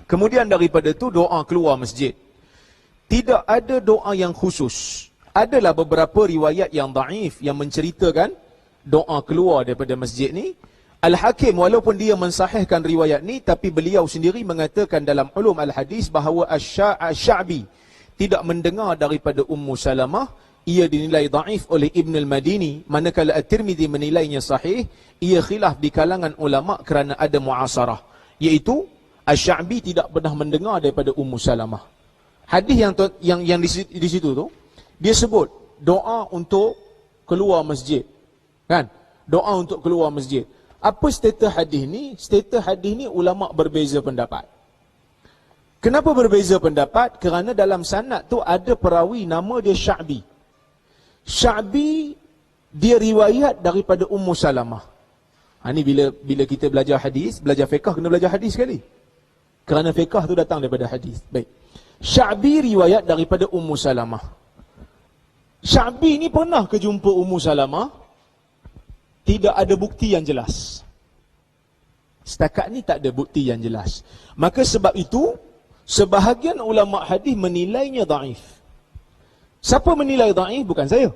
Kemudian daripada tu doa keluar masjid. Tidak ada doa yang khusus. Adalah beberapa riwayat yang dhaif yang menceritakan doa keluar daripada masjid ni. Al-Hakim walaupun dia mensahihkan riwayat ni, tapi beliau sendiri mengatakan dalam ulum al-hadis bahawa Asy-Sya'bi tidak mendengar daripada Ummu Salamah. Ia dinilai dhaif oleh Ibn al-Madini, manakala At-Tirmidzi menilainya sahih. Ia khilaf di kalangan ulama kerana ada mu'asarah, iaitu Asy-Sya'bi tidak pernah mendengar daripada Ummu Salamah. Hadis yang di situ tu, dia sebut doa untuk keluar masjid, kan? Doa untuk keluar masjid. Apa status hadis ni? Status hadis ni ulama berbeza pendapat. Kenapa berbeza pendapat? Kerana dalam sanad tu ada perawi nama dia Sya'bi. Sya'bi dia riwayat daripada Ummu Salamah. Ini bila kita belajar hadis, belajar fiqh, kena belajar hadis sekali. Kerana fiqh tu datang daripada hadis. Baik. Sya'bi riwayat daripada Ummu Salamah. Sya'bi ni pernah ke jumpa Ummu Salamah? Tidak ada bukti yang jelas. Setakat ni tak ada bukti yang jelas. Maka sebab itu, sebahagian ulama hadis menilainya dhaif. Siapa menilai dhaif? Bukan saya.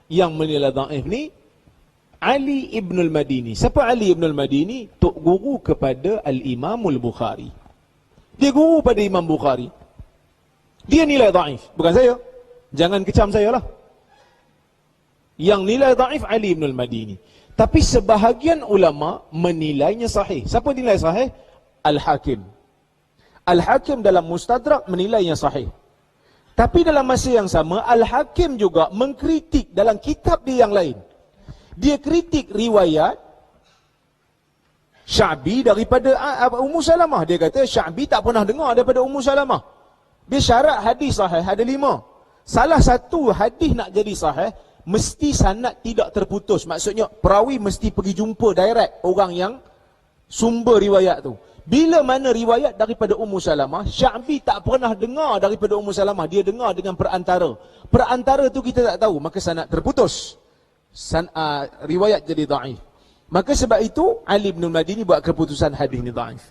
Yang menilai dhaif ni Ali Ibn al-Madini. Siapa Ali Ibn al-Madini? Tok guru kepada Al-Imam al-Bukhari. Dia guru pada Imam Bukhari. Dia nilai dhaif, bukan saya. Jangan kecam saya lah. Yang nilai dhaif Ali Ibn al-Madini. Tapi sebahagian ulama menilainya sahih. Siapa nilai sahih? Al-Hakim. Al-Hakim dalam Mustadrak menilainya sahih. Tapi dalam masa yang sama, Al-Hakim juga mengkritik dalam kitab dia yang lain. Dia kritik riwayat Sya'bi daripada Ummu Salamah. Dia kata Sya'bi tak pernah dengar daripada Ummu Salamah. Dia syarat hadis sahih ada 5. Salah satu hadis nak jadi sahih, mesti sanad tidak terputus. Maksudnya perawi mesti pergi jumpa direct orang yang sumber riwayat tu. Bila mana riwayat daripada Ummu Salamah, Sya'bi tak pernah dengar daripada Ummu Salamah. Dia dengar dengan perantara. Perantara tu kita tak tahu, maka sanad terputus. Riwayat jadi dhaif. Maka sebab itu Ali bin Madini buat keputusan hadis ni dhaif.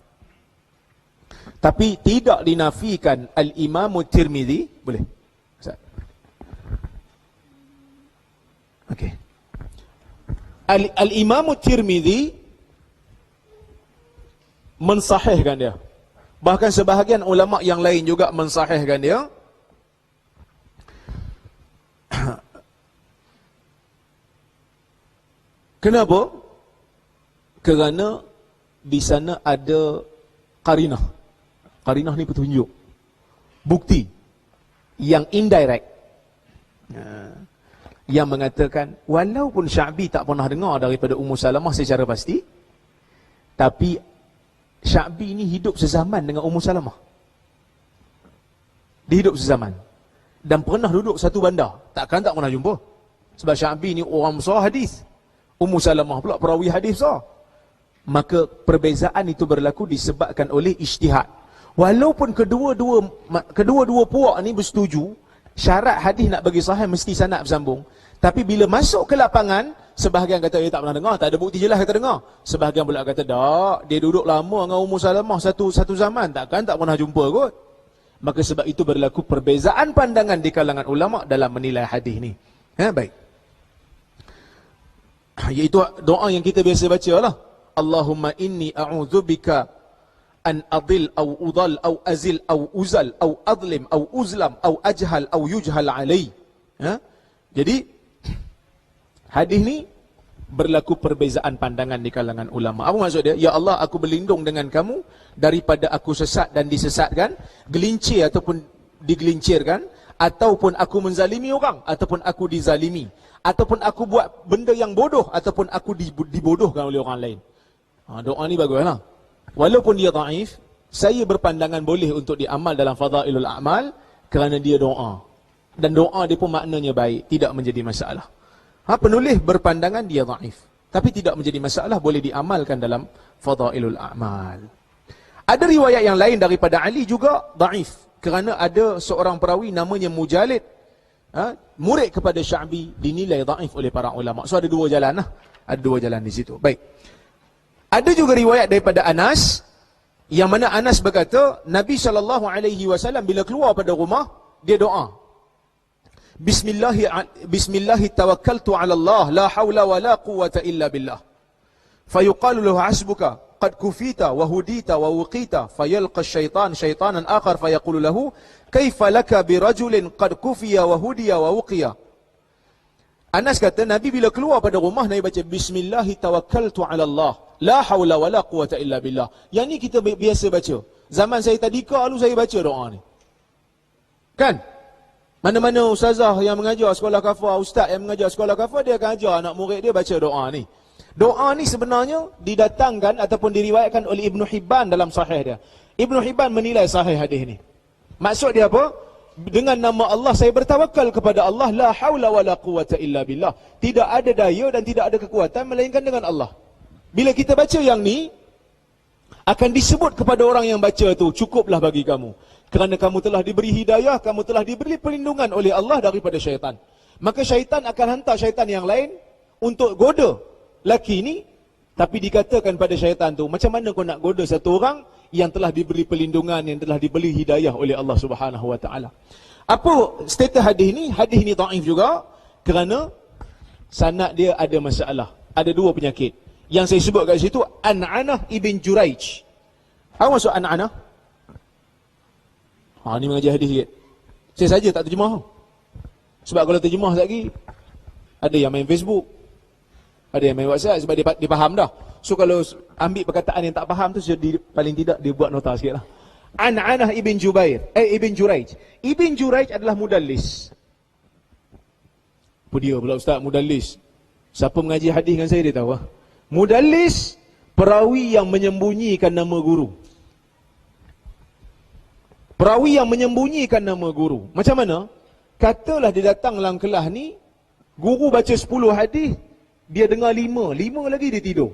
Tapi tidak dinafikan Al-Imam Tirmidzi, boleh? Okey. Al-Imam Tirmidzi mensahihkan dia. Bahkan sebahagian ulama yang lain juga mensahihkan dia. Kenapa? Kerana di sana ada qarinah. Qarinah ni petunjuk, bukti yang indirect, yang mengatakan walaupun Sya'bi tak pernah dengar daripada Ummu Salamah secara pasti, tapi Sya'bi ni hidup sezaman dengan Ummu Salamah. Dia hidup sezaman dan pernah duduk satu bandar. Takkan tak pernah jumpa. Sebab Sya'bi ni orang besar hadis, Ummu Salamah pula perawi hadis besar. Maka perbezaan itu berlaku disebabkan oleh ijtihad. Walaupun kedua-dua puak ni bersetuju, syarat hadis nak bagi sahih mesti sanad bersambung. Tapi bila masuk ke lapangan, sebahagian kata tak pernah dengar, tak ada bukti jelas kata dengar. Sebahagian pula kata tak, dia duduk lama dengan Ummu Salamah satu zaman, takkan tak pernah jumpa kot. Maka sebab itu berlaku perbezaan pandangan di kalangan ulama dalam menilai hadis ni. Baik. Iaitu doa yang kita biasa baca lah. Allahumma inni a'udzubika an adil au udal au azil au uzal au adlim au uzlam au ajhal au yujhal alai. Jadi hadis ni berlaku perbezaan pandangan di kalangan ulama. Apa maksud dia? Ya Allah, aku berlindung dengan kamu daripada aku sesat dan disesatkan, gelincir ataupun digelincirkan, ataupun aku menzalimi orang, ataupun aku dizalimi, ataupun aku buat benda yang bodoh, ataupun aku dibodohkan oleh orang lain. Doa ni baguslah. Walaupun dia dhaif, saya berpandangan boleh untuk diamal dalam fadailul a'mal kerana dia doa. Dan doa dia pun maknanya baik, tidak menjadi masalah. Penulis berpandangan dia dhaif, tapi tidak menjadi masalah, boleh diamalkan dalam fadailul a'mal. Ada riwayat yang lain daripada Ali juga dhaif, kerana ada seorang perawi namanya Mujalid, murid kepada Sya'bi, dinilai dhaif oleh para ulama. So ada dua jalan lah. Ada dua jalan di situ. Baik. Ada juga riwayat daripada Anas Yang mana Anas berkata, Nabi SAW bila keluar pada rumah, dia doa. Bismillahi tawakkaltu ala Allah, la hawla wa la quwwata illa billah. Fayuqalu lahu hasbuka, qad kufita wa hudita wa wuqita. Fayalqa syaitan syaitanan akhar fayaqulu lahu, kaifa laka birajulin qad kufiya wa hudiya wa wuqiya. Anas kata, Nabi bila keluar pada rumah, Nabi baca, Bismillahi tawakkaltu ala Allah, la hawla wa la quwwata illa billah. Yang ni kita biasa baca. Zaman saya tadika, lalu saya baca doa ni. Kan? Mana-mana ustazah yang mengajar sekolah kafah, ustaz yang mengajar sekolah kafah, dia akan ajar anak murid dia baca doa ni. Doa ni sebenarnya didatangkan ataupun diriwayatkan oleh Ibn Hibban dalam sahih dia. Ibn Hibban menilai sahih hadis ni. Maksud dia apa? Dengan nama Allah saya bertawakal kepada Allah, la haula wa la quwwata illa billah. Tidak ada daya dan tidak ada kekuatan melainkan dengan Allah. Bila kita baca yang ni, akan disebut kepada orang yang baca tu, cukuplah bagi kamu. Kerana kamu telah diberi hidayah, kamu telah diberi perlindungan oleh Allah daripada syaitan. Maka syaitan akan hantar syaitan yang lain untuk goda laki ni. Tapi dikatakan pada syaitan tu, macam mana kau nak goda satu orang yang telah diberi perlindungan, yang telah diberi hidayah oleh Allah Subhanahu Wa Taala. Apa status hadis ni? Hadis ni dhaif juga kerana sanad dia ada masalah. Ada dua penyakit. Yang saya sebut kat situ, An'anah ibn Juraij. Apa maksud An'anah? Ni mengajar hadis sikit. Saya saja tak terjemah. Sebab kalau terjemah lagi, ada yang main Facebook, ada yang main WhatsApp, sebab dia faham dah. So kalau ambil perkataan yang tak faham tu, paling tidak dia buat nota sikit lah. An'anah ibn Juraij. Ibn Juraij adalah mudallis. Apa dia pula ustaz mudallis? Siapa mengaji hadis dengan saya dia tahu lah. Mudallis, perawi yang menyembunyikan nama guru. Perawi yang menyembunyikan nama guru. Macam mana? Katalah dia datang dalam kelas ni, guru baca 10 hadis, dia dengar 5 lagi dia tidur.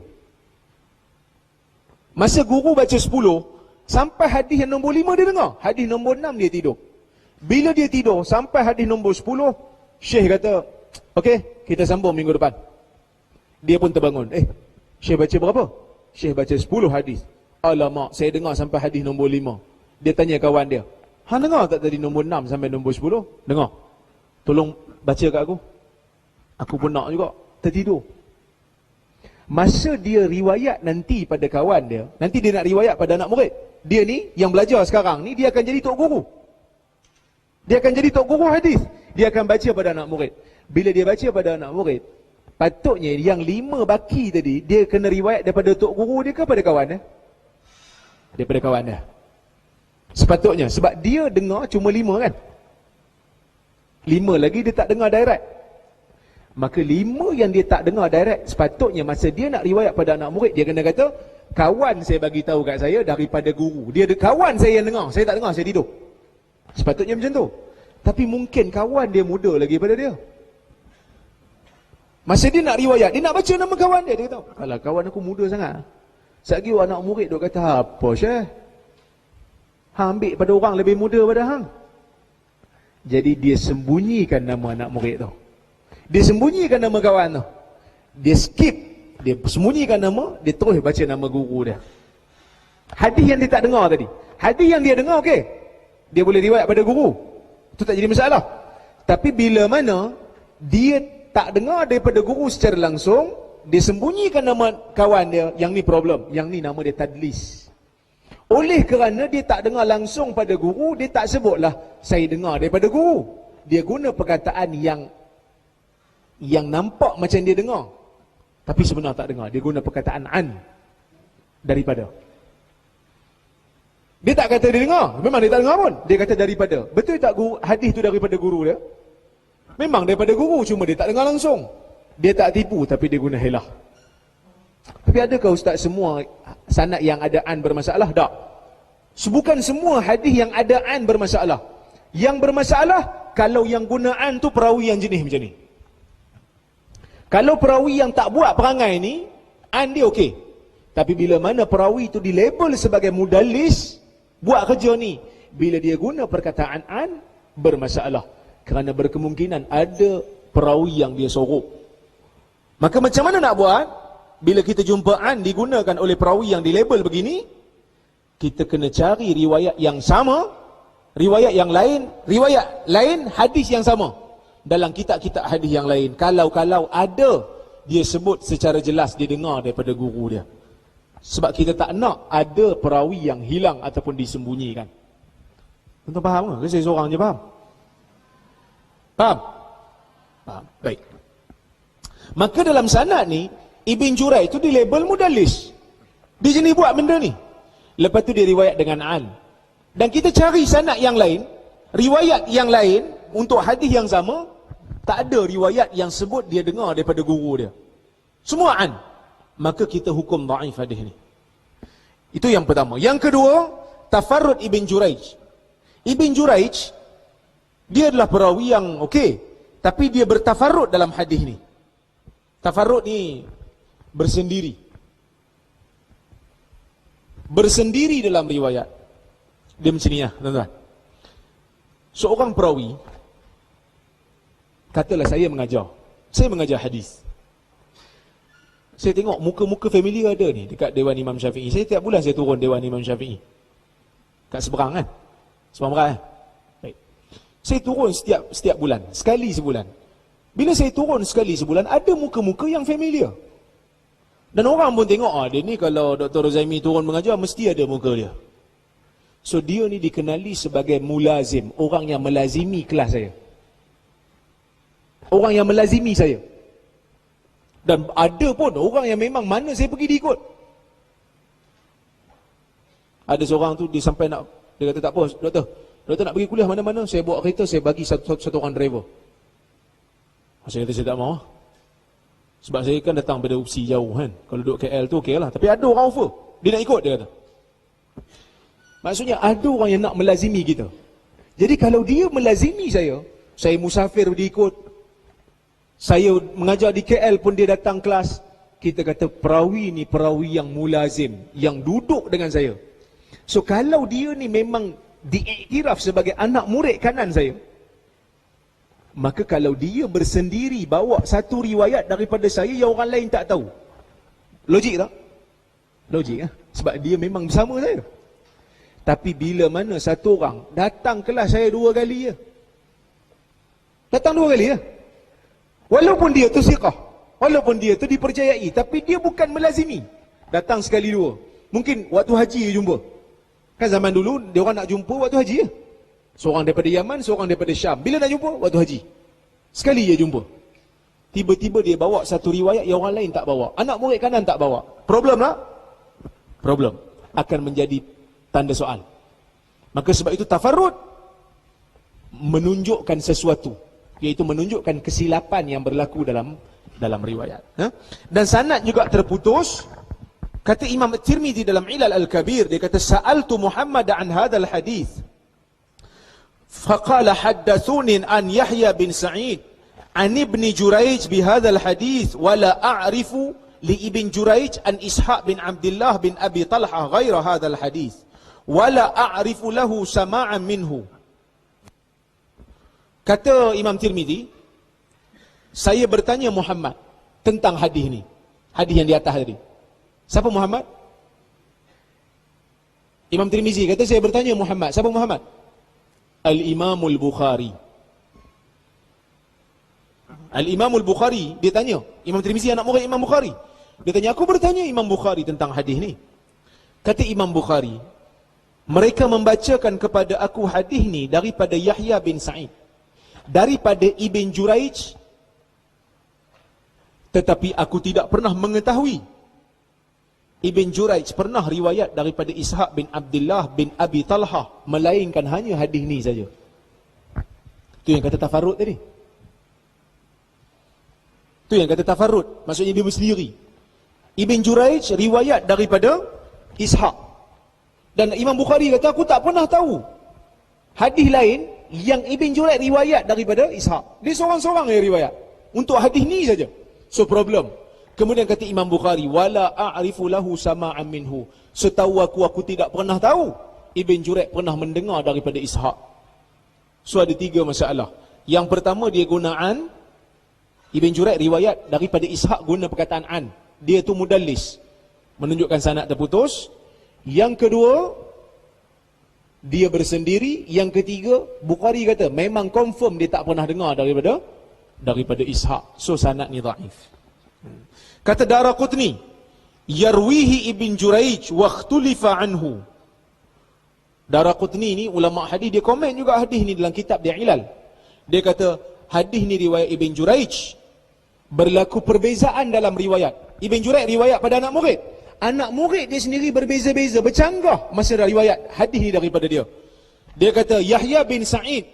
Masa guru baca 10, sampai hadis yang nombor 5 dia dengar, hadis nombor 6 dia tidur. Bila dia tidur, sampai hadis nombor 10, Syekh kata, okey, kita sambung minggu depan. Dia pun terbangun. Syekh baca berapa? Syekh baca 10 hadis. Alamak, saya dengar sampai hadis nombor 5. Dia tanya kawan dia, dengar tak tadi nombor 6 sampai nombor 10? Dengar. Tolong baca kat aku. Aku pun nak juga. Tertidur. Masa dia riwayat nanti pada kawan dia, nanti dia nak riwayat pada anak murid. Dia ni, yang belajar sekarang ni, dia akan jadi tok guru. Dia akan jadi tok guru hadis. Dia akan baca pada anak murid. Bila dia baca pada anak murid, patutnya yang 5 baki tadi, dia kena riwayat daripada tok guru dia ke pada kawan dia? Daripada kawan dia. Sepatutnya, sebab dia dengar cuma 5 kan? 5 lagi dia tak dengar direct. Maka 5 yang dia tak dengar direct, sepatutnya masa dia nak riwayat pada anak murid, dia kena kata, kawan saya bagi tahu kat saya daripada guru. Dia ada kawan saya yang dengar, saya tak dengar, saya tidur. Sepatutnya macam tu. Tapi mungkin kawan dia muda lagi pada dia. Masa dia nak riwayat, dia nak baca nama kawan dia, dia kata, alah kawan aku muda sangat. Sekali anak murid dia kata, apa Syekh? Ambil pada orang lebih muda pada hang. Jadi dia sembunyikan nama anak murid tu. Dia sembunyikan nama kawan tu. Dia skip, dia sembunyikan nama, dia terus baca nama guru dia. Hadis yang dia tak dengar tadi, hadis yang dia dengar okey, dia boleh riwayat pada guru, itu tak jadi masalah. Tapi bila mana dia tak dengar daripada guru secara langsung, dia sembunyikan nama kawan dia, yang ni problem. Yang ni nama dia tadlis. Oleh kerana dia tak dengar langsung pada guru, dia tak sebutlah saya dengar daripada guru. Dia guna perkataan yang nampak macam dia dengar, tapi sebenarnya tak dengar. Dia guna perkataan an, daripada. Dia tak kata dia dengar, memang dia tak dengar pun. Dia kata daripada. Betul tak guru, hadis tu daripada guru dia? Memang daripada guru, cuma dia tak dengar langsung. Dia tak tipu, tapi dia guna helah. Tapi adakah ustaz semua sanad yang ada an bermasalah? Tak. Bukan semua hadis yang ada an bermasalah. Yang bermasalah kalau yang guna an tu perawi yang jenis macam ni. Kalau perawi yang tak buat perangai ni, an dia okey. Tapi bila mana perawi tu dilabel sebagai mudallis, buat kerja ni, bila dia guna perkataan an, bermasalah. Kerana berkemungkinan ada perawi yang dia sorok. Maka macam mana nak buat? Bila kita jumpa an digunakan oleh perawi yang dilabel begini, Kita kena cari riwayat yang sama, riwayat yang lain, hadis yang sama dalam kitab-kitab hadis yang lain. Kalau ada, dia sebut secara jelas dia dengar daripada guru dia. Sebab kita tak nak ada perawi yang hilang ataupun disembunyikan. Tuan faham ke? Saya seorang je faham? Faham? Baik. Maka dalam sanad ni, Ibn Jurayj itu dilabel mudallis. Dia jenis buat benda ni. Lepas tu dia riwayat dengan an. Dan kita cari sanad yang lain, riwayat yang lain untuk hadis yang sama, tak ada riwayat yang sebut dia dengar daripada guru dia. Semua an. Maka kita hukum dhaif hadis ni. Itu yang pertama. Yang kedua, tafarrud Ibn Jurayj. Ibn Jurayj, dia adalah perawi yang okey, tapi dia bertafarrud dalam hadis ni. Tafarrud ni bersendiri. Bersendiri dalam riwayat. Dia macam ni lah, tuan-tuan. Seorang perawi, katalah saya mengajar hadis. Saya tengok muka-muka familiar ada ni dekat Dewan Imam Syafi'i. Saya tiap bulan saya turun Dewan Imam Syafi'i. Kat seberang kan? Seberang Merak kan? Baik. Saya turun setiap bulan, sekali sebulan. Bila saya turun sekali sebulan, ada muka-muka yang familiar. Dan orang pun tengok, dia ni kalau Dr. Rozaimi turun mengajar, mesti ada muka dia. So dia ni dikenali sebagai mulazim, orang yang melazimi kelas saya. Orang yang melazimi saya. Dan ada pun orang yang memang mana saya pergi dia ikut. Ada seorang tu dia sampai nak, dia kata tak apa, doktor nak pergi kuliah mana-mana, saya bawa kereta, saya bagi satu orang driver. Saya kata saya tak mahu. Sebab saya kan datang pada opsi jauh kan. Kalau duduk KL tu okey lah. Tapi ada orang offer, dia nak ikut, dia kata. Maksudnya ada orang yang nak melazimi kita. Jadi kalau dia melazimi saya musafir dia ikut, saya mengajar di KL pun dia datang kelas, kita kata perawi ni perawi yang mulazim, yang duduk dengan saya. So kalau dia ni memang diiktiraf sebagai anak murid kanan saya, maka kalau dia bersendiri bawa satu riwayat daripada saya yang orang lain tak tahu, logik tak? Logik lah. Sebab dia memang bersama saya. Tapi bila mana satu orang datang kelas saya 2 kali je, datang 2 kali je, walaupun dia tu siqah, walaupun dia tu dipercayai, tapi dia bukan melazimi, datang sekali 2. Mungkin waktu haji dia jumpa. Kan zaman dulu dia orang nak jumpa waktu haji je. Seorang daripada Yaman, seorang daripada Syam. Bila nak jumpa? Waktu haji. Sekali dia jumpa. Tiba-tiba dia bawa satu riwayat yang orang lain tak bawa. Anak murid kanan tak bawa. Problem tak? Problem. Akan menjadi tanda soal. Maka sebab itu tafarrud menunjukkan sesuatu, iaitu menunjukkan kesilapan yang berlaku dalam riwayat. Dan sanad juga terputus. Kata Imam Tirmizi dalam Ilal Al-Kabir, dia kata sa'altu Muhammad an hadzal hadis faqala haddathuni an Yahya bin Sa'id an Ibn Jurayj bihadzal hadis wa la a'rifu li Ibn Jurayj an Ishaq bin Abdullah bin Abi Talha ghaira hadzal hadis wa la a'rifu lahu sama'an minhu. Kata Imam Tirmizi, saya bertanya Muhammad tentang hadis ni, hadis yang di atas tadi. Siapa Muhammad? Imam Tirmizi kata saya bertanya Muhammad. Siapa Muhammad? Al-Imamul Bukhari. Al-Imamul Bukhari, dia tanya. Imam Tirmizi anak murid Imam Bukhari. Dia tanya, aku bertanya Imam Bukhari tentang hadis ni. Kata Imam Bukhari, mereka membacakan kepada aku hadis ni daripada Yahya bin Sa'id, daripada Ibn Jurayj, tetapi aku tidak pernah mengetahui Ibn Jurayj pernah riwayat daripada Ishaq bin Abdullah bin Abi Talha, melainkan hanya hadis ni saja. Itu yang kata tafarrud tadi. Itu yang kata tafarrud, maksudnya dia bersendiri. Ibn Jurayj riwayat daripada Ishaq. Dan Imam Bukhari kata aku tak pernah tahu hadis lain yang Ibn Jurayj riwayat daripada Ishaq. Dia seorang-seorang yang riwayat untuk hadis ni saja. So problem. Kemudian kata Imam Bukhari, wala a'rifu lahu sama'an minhu. Setahu aku tidak pernah tahu Ibn Jurayj pernah mendengar daripada Ishaq. So ada 3 masalah. Yang pertama, dia gunaan Ibn Jurayj riwayat daripada Ishaq guna perkataan an. Dia tu mudallis, menunjukkan sanad terputus. Yang kedua, dia bersendiri. Yang ketiga, Bukhari kata memang confirm dia tak pernah dengar daripada Ishaq. So sanad ni dhaif. Kata Daraqutni, yarwihi Ibn Juraij wa ikhtulifa anhu. Daraqutni ni ulama hadis, dia komen juga hadis ni dalam kitab dia Ilal. Dia kata hadis ni riwayat Ibn Juraij, berlaku perbezaan dalam riwayat. Ibn Juraij riwayat pada anak murid. Anak murid dia sendiri berbeza-beza, bercanggah masa riwayat hadis ni daripada dia. Dia kata Yahya bin Sa'id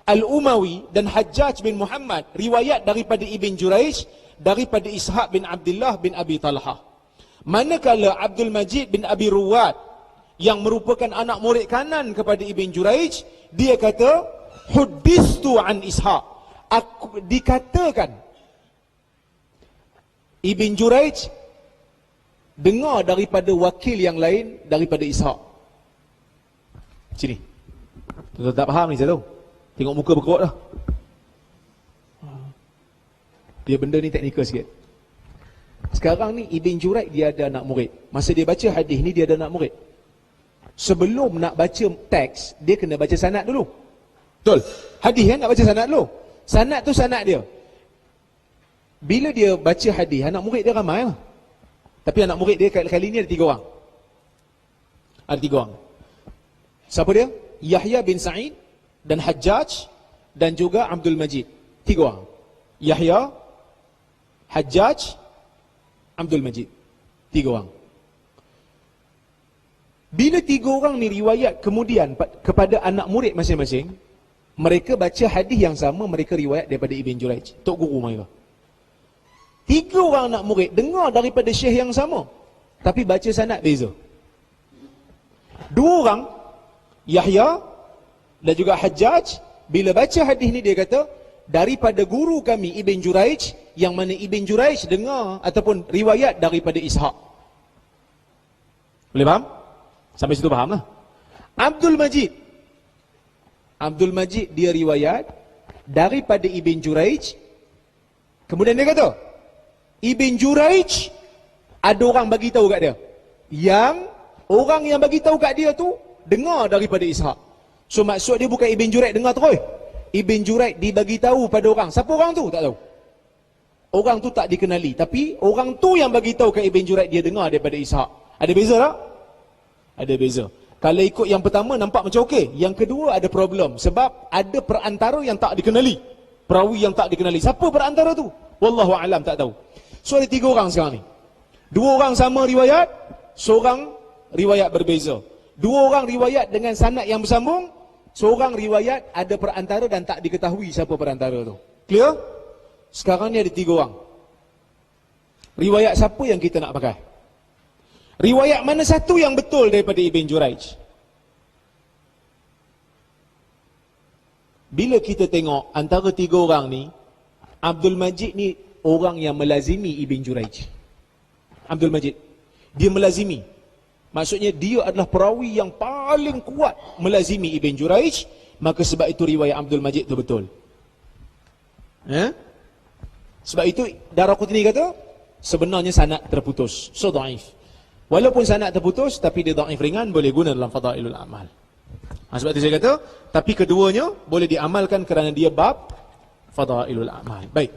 Al-Umawi dan Hajjaj bin Muhammad riwayat daripada Ibn Juraij daripada Ishaq bin Abdullah bin Abi Talhah. Manakala Abdul Majid bin Abi Ruwad yang merupakan anak murid kanan kepada Ibn Juraij, dia kata huddithu an Ishaq. Aku dikatakan Ibn Juraij dengar daripada wakil yang lain daripada Ishaq. Sini. Tuan tak faham ni saya tahu. Tengok muka berkerut dah. Dia benda ni teknikal sikit. Sekarang ni Ibn Juraij dia ada anak murid. Masa dia baca hadis ni dia ada anak murid. Sebelum nak baca teks, dia kena baca sanad dulu. Betul? Hadis kan nak baca sanad dulu. Sanad tu sanad dia. Bila dia baca hadis, anak murid dia ramai lah. Tapi anak murid dia kali ni ada 3 orang. Ada 3 orang. Siapa dia? Yahya bin Sa'id dan Hajjaj dan juga Abdul Majid. 3 orang. Yahya, Hajjaj, Abdul Majid. 3 orang. Bila 3 orang ni riwayat kemudian kepada anak murid masing-masing, mereka baca hadis yang sama, mereka riwayat daripada Ibn Juraij, tok guru mereka. 3 orang anak murid dengar daripada syekh yang sama, tapi baca sanad beza. 2 orang, Yahya dan juga Hajjaj, bila baca hadis ni dia kata daripada guru kami Ibn Juraij, yang mana Ibn Juraij dengar ataupun riwayat daripada Ishaq. Boleh faham? Sampai situ faham lah. Abdul Majid dia riwayat daripada Ibn Juraij. Kemudian dia kata Ibn Juraij ada orang bagi tahu kat dia, yang orang yang bagi tahu kat dia tu dengar daripada Ishaq. So maksud dia bukan Ibn Juraij dengar terus. Ibn Juraij dibagi tahu pada orang. Siapa orang tu? Tak tahu. Orang tu tak dikenali, tapi orang tu yang bagi tahu kat Ibn Juraij dia dengar daripada Ishaq. Ada beza tak? Ada beza. Kalau ikut yang pertama nampak macam okey. Yang kedua ada problem sebab ada perantara yang tak dikenali. Perawi yang tak dikenali. Siapa perantara tu? Wallahu a'lam, tak tahu. So ada 3 orang sekarang ni. 2 orang sama riwayat, seorang riwayat berbeza. 2 orang riwayat dengan sanad yang bersambung, seorang riwayat ada perantara dan tak diketahui siapa perantara tu. Clear? Sekarang ni ada 3 orang. Riwayat siapa yang kita nak pakai? Riwayat mana satu yang betul daripada Ibn Juraij? Bila kita tengok antara 3 orang ni, Abdul Majid ni orang yang melazimi Ibn Juraij. Abdul Majid, dia melazimi. Maksudnya dia adalah perawi yang paling kuat melazimi Ibn Juraij. Maka sebab itu riwayat Abdul Majid tu betul. Sebab itu Daraqutni kata sebenarnya sanad terputus, so dhaif. Walaupun sanad terputus, tapi dia dhaif ringan, boleh guna dalam Fadailul A'mal. Sebab itu saya kata, tapi keduanya boleh diamalkan kerana dia bab Fadailul A'mal. Baik.